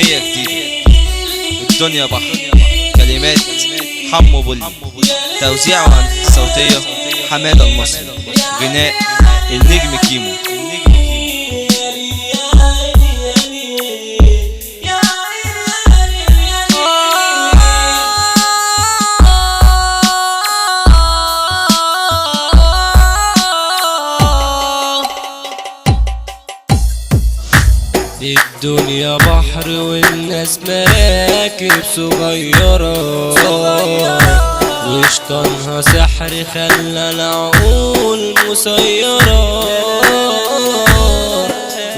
أغنية جديدة الدنيا بحر. كلمات حمو بولي، توزيع وهندسة صوتية حمادة المصري، غناء النجم كيمو. الدنيا بحر والناس مراكب صغيرة، وشطانها سحر خلى العقول مسيرة،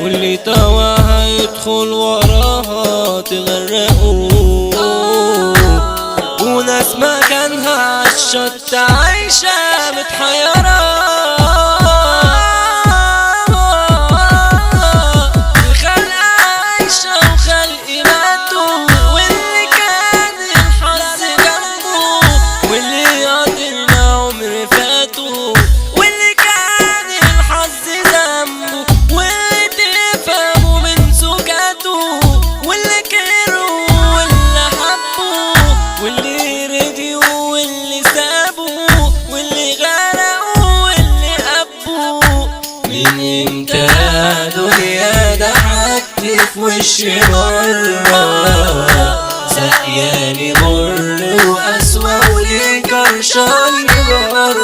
واللي تواها يدخل وراها تغرقه، وناس مكانها عالشط عايشة متحيرة. من امتى دنيا ضحكت في وشي مرة، سقياني مر وقسوة وليه كرشاني برا،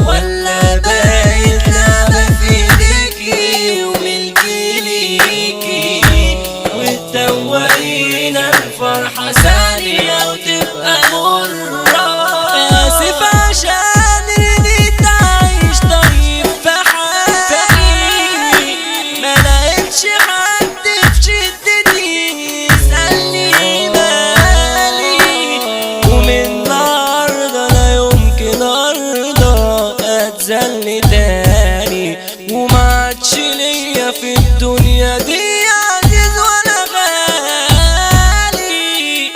ولا باين لعبة في ايديكي وملكي ليكي، وتدوقينا الفرحة ثانية وتبقى مرة. آسف عشان رديت عايش طيب في حالي، ملقتش حد في شدتي يسألني مالي، ومن النهاردة لا يمكن أرضى أتذل تاني، ومعادش ليا في الدنيا دي عزيز ولا غالي،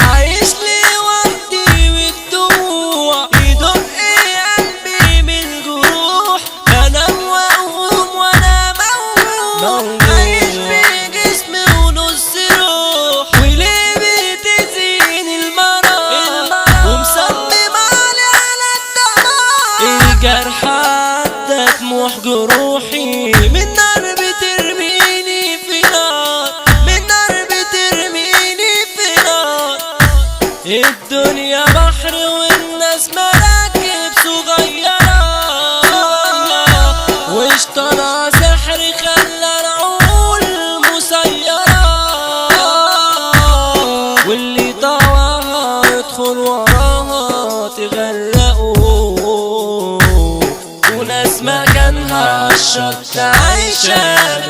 عايش لوحدي والدموع يدق قلبي من جروح، أنا موهوم وأنا موهوم، عايش بجسمي ونص روح، وليه بتزين المرض ومصمم على الدمار، الجرح عدى طموح جروحي، من نار بترميني في نار، من نار بترميني في نار. الدنيا بحر والناس مراكب صغيرة، وشطانها سحر خلى العقول مسيرة، واللي طواها يدخل وراها تغرقه، وناس مكانها عالشط عايشة